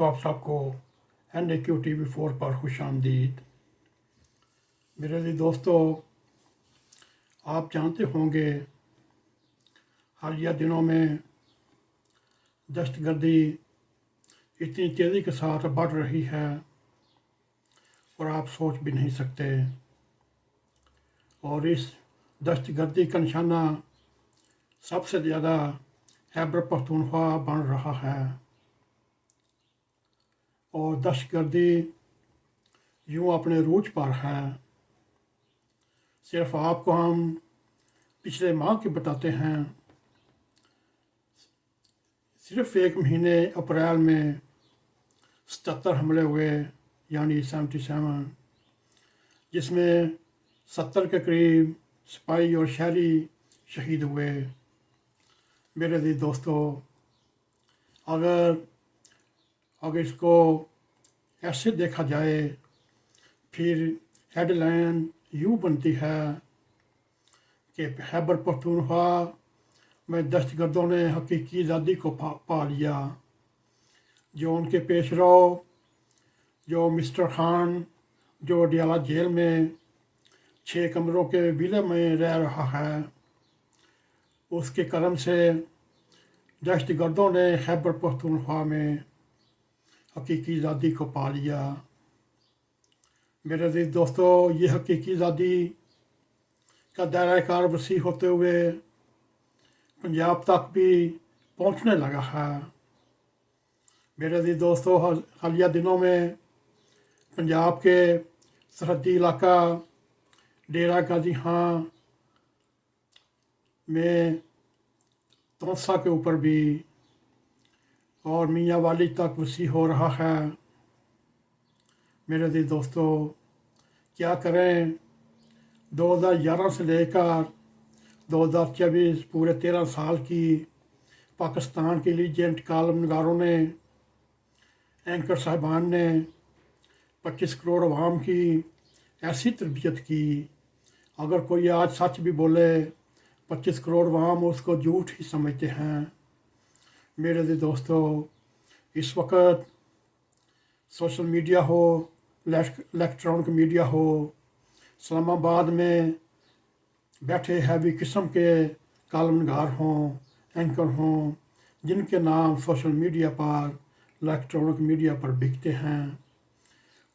तो आप सबको NAQ TV4 पर खुश आमदीद। मेरे लिए दोस्तों, आप जानते होंगे हालिया दिनों में दहशतगर्दी इतनी तेज़ी के साथ बढ़ रही है और आप सोच भी नहीं सकते। और इस दहशतगर्दी का निशाना सबसे ज़्यादा खैबर पख्तूनख्वा बन रहा है। और दहशतगर्दी यूँ अपने रूज पर है। सिर्फ आपको हम पिछले माह के बताते हैं। सिर्फ एक महीने अप्रैल में 77 हमले हुए, यानी 77, जिसमें 70 के करीब सिपाही और शहरी शहीद हुए। मेरे लिए दोस्तों, अगर इसको ऐसे देखा जाए, फिर हेडलाइन यूँ बनती है कि खैबर पख्तूनख्वा में दहशतगर्दों ने हकीकी आज़ादी को पा लिया। जो उनके पेशरो, जो मिस्टर खान, जो डियाला जेल में 6 कमरों के विले में रह रहा है, उसके कदम से दहशतगर्दों ने खैबर पख्तूनख्वा में हकीकी आज़ादी को पा लिया। मेरे अज़ीज़ दोस्तों, ये हकीकी आज़ादी का दायरा कार वसी होते हुए पंजाब तक भी पहुंचने लगा है। मेरे अज़ीज़ दोस्तों, हालिया दिनों में पंजाब के सरहदी इलाका डेरा गाजी खां में तौसा के ऊपर भी और मियाँ वाली तक वसी हो रहा है। मेरे अज़ीज़ दोस्तों, क्या करें, 2011 से लेकर 2024 पूरे 13 साल की पाकिस्तान के लीजेंट कालम नगारों ने, एंकर साहिबान ने 25 करोड़ अवाम की ऐसी तरबियत की। अगर कोई आज सच भी बोले, 25 करोड़ अवाम उसको झूठ ही समझते हैं। मेरे दोस्तों, इस वक्त सोशल मीडिया हो, इलेक्ट्रॉनिक मीडिया हो, इस्लामाबाद में बैठे हैवी किस्म के कालम नगार हों, एंकर हों, जिनके नाम सोशल मीडिया पर, इलेक्ट्रॉनिक मीडिया पर बिकते हैं,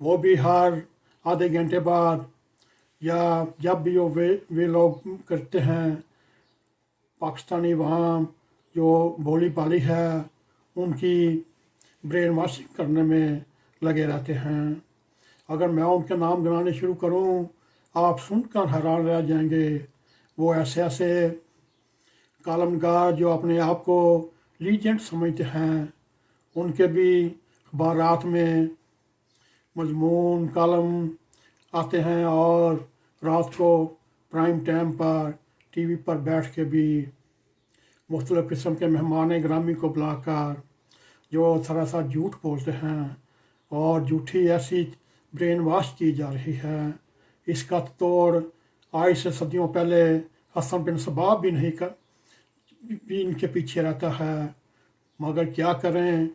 वो भी हर आधे घंटे बाद या जब भी वे लोग करते हैं, पाकिस्तानी वहाँ जो बोली बाली है उनकी ब्रेन वॉशिंग करने में लगे रहते हैं। अगर मैं उनके नाम गिनाने शुरू करूं, आप सुनकर हैरान रह जाएंगे। वो ऐसे ऐसे कालमगार जो अपने आप को लीजेंड समझते हैं, उनके भी अखबारात में मजमून कालम आते हैं और रात को प्राइम टाइम पर टीवी पर बैठ के भी मुख्तलिफ़ किस्म के मेहमान ग्रामी को बुलाकर जो सरासर झूठ बोलते हैं और झूठी ऐसी ब्रेन वॉश की जा रही है। इसका तोड़ आज से सदियों पहले हसन बिन सबाब भी इनके पीछे रहता है। मगर क्या करें,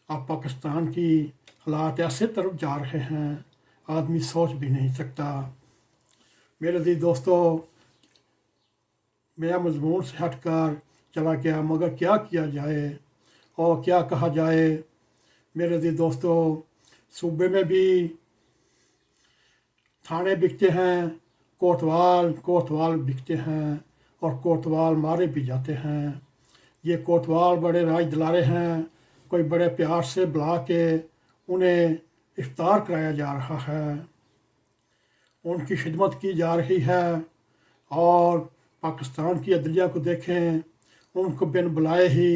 अब पाकिस्तान की हालात ऐसे तरफ जा रहे हैं, आदमी सोच भी नहीं सकता। मेरे अज़ीज़ दोस्तों, मेरा मजमून से हटकर चला गया, मगर क्या किया जाए और क्या कहा जाए। मेरे अज़ीज़ दोस्तों, सूबे में भी थाने बिकते हैं, कोतवाल बिकते हैं और कोतवाल मारे भी जाते हैं। ये कोतवाल बड़े राज दिलारे हैं, कोई बड़े प्यार से बुला के उन्हें इफ्तार कराया जा रहा है, उनकी खिदमत की जा रही है। और पाकिस्तान की अदलिया को देखें, उनको बिन बुलाए ही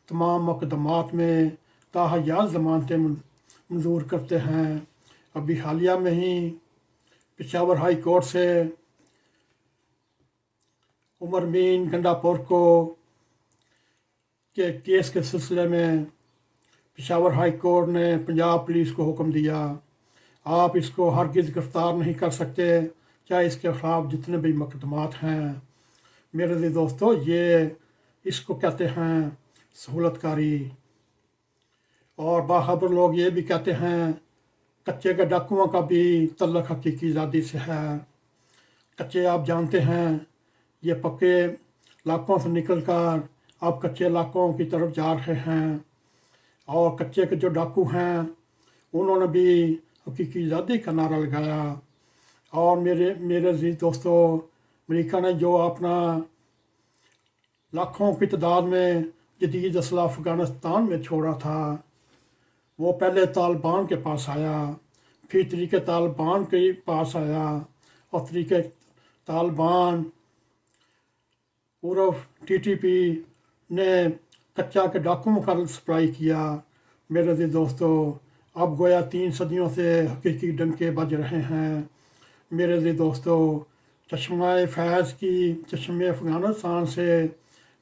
तमाम मुकदमात में ताहयात ज़मानतें मंजूर करते हैं। अभी हालिया में ही पेशावर हाई कोर्ट से उमर मीन गंडापुर को के केस के सिलसिले में पेशावर हाई कोर्ट ने पंजाब पुलिस को हुक्म दिया, आप इसको हरगिज़ गिरफ़्तार नहीं कर सकते, चाहे इसके ख़िलाफ़ जितने भी मुकदमात हैं। मेरे दोस्तों, ये इसको कहते हैं सहूलतकारी। اور باखबर लोग ये भी कहते हैं कच्चे के डाकुओं का भी तल्लक हकीकी ज़ादी से है। कच्चे आप जानते हैं ये पक्के इलाकों से निकलकर अब कच्चे इलाकों की तरफ जा रहे हैं, और कच्चे के जो डाकू हैं उन्होंने भी हकीकी ज़ादी का नारा लगाया। और मेरे अजीज़ दोस्तों, अमेरिका ने जो अपना लाखों की तादाद में जदीद असला अफ़गानिस्तान में छोड़ा था, वो पहले तालिबान के पास आया, फिर तरीके तालिबान के पास आया, और तरीके तालिबान उर्फ TTP ने कच्चा के डाकुओं का सप्लाई किया। मेरे अजीज़ दोस्तों, अब गोया 3 सदियों से हकीकी डंके बज रहे हैं। मेरे अजीज़ दोस्तों, चश्मा फैज़ की चश्मे अफ़गानिस्तान से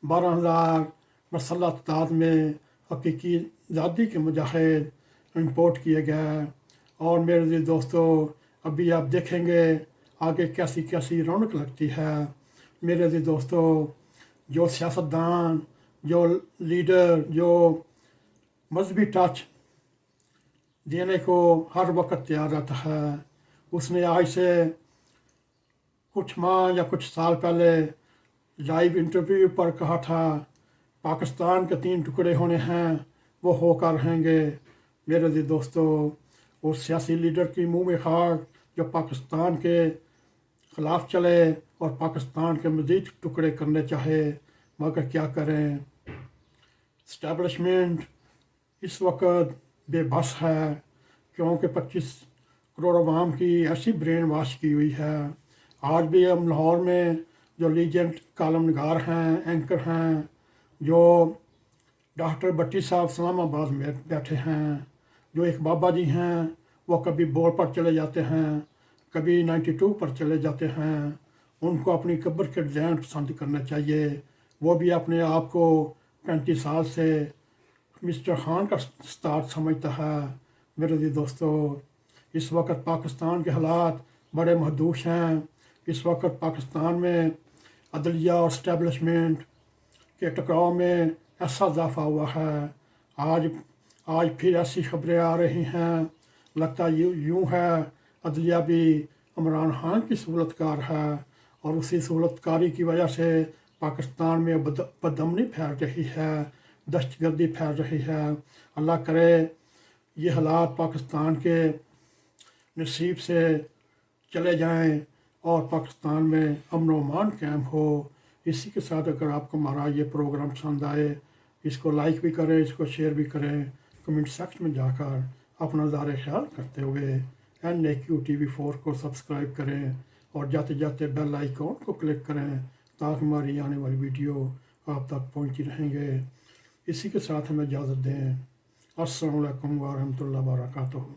12,000 मसल्ह तादाद में हकीकी आज़ादी के मुजाहिद इम्पोर्ट किए गए। और मेरे अजीज़ दोस्तों, अभी आप देखेंगे आगे कैसी कैसी रौनक लगती है। मेरे अजीज़ दोस्तों, जो सियासतदान, जो लीडर, जो मजहबी टच देने को हर वक्त तैयार रहता है, उसने आज से कुछ माह या कुछ साल पहले लाइव इंटरव्यू पर कहा था पाकिस्तान के 3 टुकड़े होने हैं, वो होकर रहेंगे। मेरे अजीज़ दोस्तों, उस सियासी लीडर की मुँह में खाक जो पाकिस्तान के ख़िलाफ़ चले और पाकिस्तान के मज़ीद टुकड़े करने चाहे, मगर क्या करें, इस्टेब्लिशमेंट इस वक्त बेबस है, क्योंकि 25 करोड़ अवाम की ऐसी ब्रेन वॉश की हुई है। आज भी हम लाहौर में जो लीजेंड कालम नगार हैं, एंकर हैं, जो डॉक्टर भट्टी साहब इस्लामाबाद में बैठे हैं, जो एक बाबा जी हैं, वो कभी बोल पर चले जाते हैं, कभी 92 पर चले जाते हैं। उनको अपनी कब्र के डिज़ाइन पसंद करना चाहिए। वो भी अपने आप को 35 साल से मिस्टर खान का उस्ताद समझता है। मेरे अज़ीज़ दोस्तों, इस वक्त पाकिस्तान के हालात बड़े महदूश हैं। इस वक्त पाकिस्तान में अदलिया और इस्टेब्लिशमेंट के टकराव में ऐसा इजाफा हुआ है। आज फिर ऐसी खबरें आ रही हैं, लगता यूँ है अदलिया भी इमरान खान की सहूलतकार है, और उसी सहूलतकारी की वजह से पाकिस्तान में बदअमनी फैल रही है, दहशतगर्दी फैल रही है। अल्लाह करे ये हालात पाकिस्तान के नसीब से चले जाएं और पाकिस्तान में अमन व अमान कायम हो। इसी के साथ अगर आपको हमारा ये प्रोग्राम पसंद आए, इसको लाइक भी करें, इसको शेयर भी करें, कमेंट सेक्शन में जाकर अपना ज़ाहिर ख्याल करते हुए NAQ TV4 को सब्सक्राइब करें, और जाते जाते बेल आइकॉन को क्लिक करें, ताकि हमारी आने वाली वीडियो आप तक पहुंची रहेंगे। इसी के साथ हमें इजाज़त दें। अस्सलाम वालेकुम व रहमतुल्लाहि व बरकातुहू।